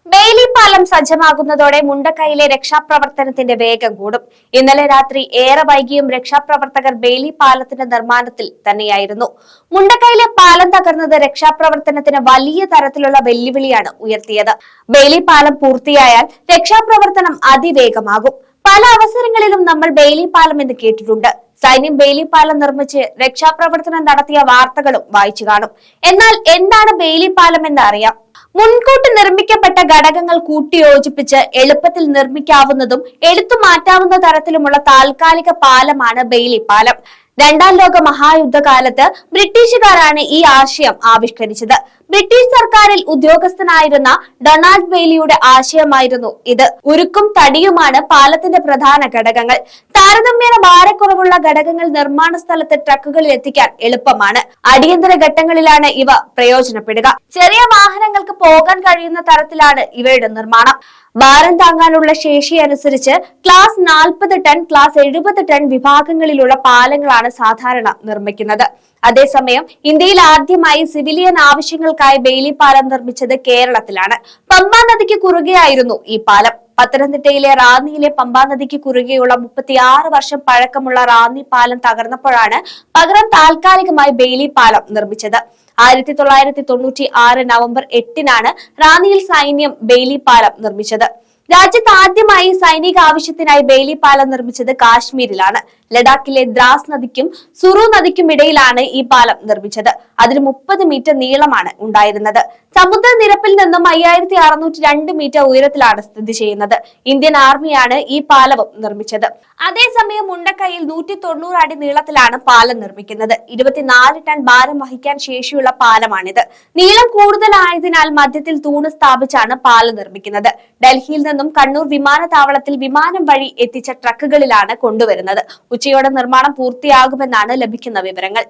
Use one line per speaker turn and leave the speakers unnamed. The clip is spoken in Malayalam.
ബെയിലി പാലം സജ്ജമാകുന്നതോടെ മുണ്ടക്കൈയിലെ രക്ഷാപ്രവർത്തനത്തിന്റെ വേഗം കൂടും. ഇന്നലെ രാത്രി ഏറെ വൈകിയും രക്ഷാപ്രവർത്തകർ ബെയിലി പാലത്തിന്റെ നിർമ്മാണത്തിൽ തന്നെയായിരുന്നു. മുണ്ടക്കൈയിലെ പാലം തകർന്നത് രക്ഷാപ്രവർത്തനത്തിന് വലിയ തരത്തിലുള്ള വെല്ലുവിളിയാണ് ഉയർത്തിയത്. ബെയിലി പാലം പൂർത്തിയായാൽ രക്ഷാപ്രവർത്തനം അതിവേഗമാകും. പല അവസരങ്ങളിലും നമ്മൾ ബെയിലി പാലം എന്ന് കേട്ടിട്ടുണ്ട്. സൈന്യം ബെയിലി പാലം നിർമ്മിച്ച് രക്ഷാപ്രവർത്തനം നടത്തിയ വാർത്തകളും വായിച്ചു കാണും. എന്നാൽ എന്താണ് ബെയിലി പാലം എന്ന് അറിയാം. മുൻകൂട്ടി നിർമ്മിക്കപ്പെട്ട ഘടകങ്ങൾ കൂട്ടിയോജിപ്പിച്ച് എളുപ്പത്തിൽ നിർമ്മിക്കാവുന്നതും എടുത്തു മാറ്റാവുന്ന തരത്തിലുമുള്ള താൽക്കാലിക പാലമാണ് ബെയിലി പാലം. രണ്ടാം ലോക മഹായുദ്ധകാലത്ത് ബ്രിട്ടീഷുകാരാണ് ഈ ആശയം ആവിഷ്കരിച്ചത്. ബ്രിട്ടീഷ് സർക്കാരിൽ ഉദ്യോഗസ്ഥനായിരുന്ന ഡൊണാൾഡ് ബെയ്ലിയുടെ ആശയമായിരുന്നു ഇത്. ഉരുക്കും തടിയുമാണ് പാലത്തിന്റെ പ്രധാന ഘടകങ്ങൾ. താരതമ്യേന ഭാരക്കുറവുള്ള ഘടകങ്ങൾ നിർമ്മാണ സ്ഥലത്ത് ട്രക്കുകളിൽ എത്തിക്കാൻ എളുപ്പമാണ്. അടിയന്തര ഘട്ടങ്ങളിലാണ് ഇവ പ്രയോജനപ്പെടുക. ചെറിയ വാഹനങ്ങൾക്ക് പോകാൻ കഴിയുന്ന തരത്തിലാണ് ഇവയുടെ നിർമ്മാണം. ഭാരം താങ്ങാനുള്ള ശേഷി അനുസരിച്ച് ക്ലാസ് 40 ടൺ, ക്ലാസ് 70 ടൺ വിഭാഗങ്ങളിലുള്ള പാലങ്ങളാണ് സാധാരണ നിർമ്മിക്കുന്നത്. അതേസമയം ഇന്ത്യയിൽ ആദ്യമായി സിവിലിയൻ ആവശ്യങ്ങൾക്കായി ബെയിലി പാലം നിർമ്മിച്ചത് കേരളത്തിലാണ്. പമ്പാ നദിക്ക് കുറുകെയായിരുന്നു ഈ പാലം. പത്തനംതിട്ടയിലെ റാന്നിയിലെ പമ്പാ നദിക്ക് കുറുകെയുള്ള 36 വർഷം പഴക്കമുള്ള റാന്നി പാലം തകർന്നപ്പോഴാണ് പകരം താൽക്കാലികമായി ബെയിലി പാലം നിർമ്മിച്ചത്. 1996 നവംബർ 8-നാണ് റാന്നിയിൽ സൈന്യം ബെയിലി പാലം നിർമ്മിച്ചത്. രാജ്യത്ത് ആദ്യമായി സൈനിക ആവശ്യത്തിനായി ബെയിലി പാലം നിർമ്മിച്ചത് കാശ്മീരിലാണ്. ലഡാക്കിലെ ദ്രാസ് നദിക്കും സുറു നദിക്കും ഇടയിലാണ് ഈ പാലം നിർമ്മിച്ചത്. അതിന് 30 മീറ്റർ നീളമാണ് ഉണ്ടായിരുന്നത്. സമുദ്രനിരപ്പിൽ നിന്നും 5602 മീറ്റർ ഉയരത്തിലാണ് സ്ഥിതി ചെയ്യുന്നത്. ഇന്ത്യൻ ആർമിയാണ് ഈ പാലവും നിർമ്മിച്ചത്. അതേസമയം മുണ്ടക്കൈയിൽ 190 അടി നീളത്തിലാണ് പാലം നിർമ്മിക്കുന്നത്. 24 ടൺ ഭാരം വഹിക്കാൻ ശേഷിയുള്ള പാലമാണിത്. നീളം കൂടുതലായതിനാൽ മധ്യത്തിൽ തൂണ് സ്ഥാപിച്ചാണ് പാലം നിർമ്മിക്കുന്നത്. ഡൽഹിയിൽ നിന്നും കണ്ണൂർ വിമാനത്താവളത്തിൽ വിമാനം വഴി എത്തിച്ച ട്രക്കുകളിലാണ് കൊണ്ടുവരുന്നത്. ഉച്ചയോടെ നിർമ്മാണം പൂർത്തിയാകുമെന്നാണ് ലഭിക്കുന്ന വിവരങ്ങൾ.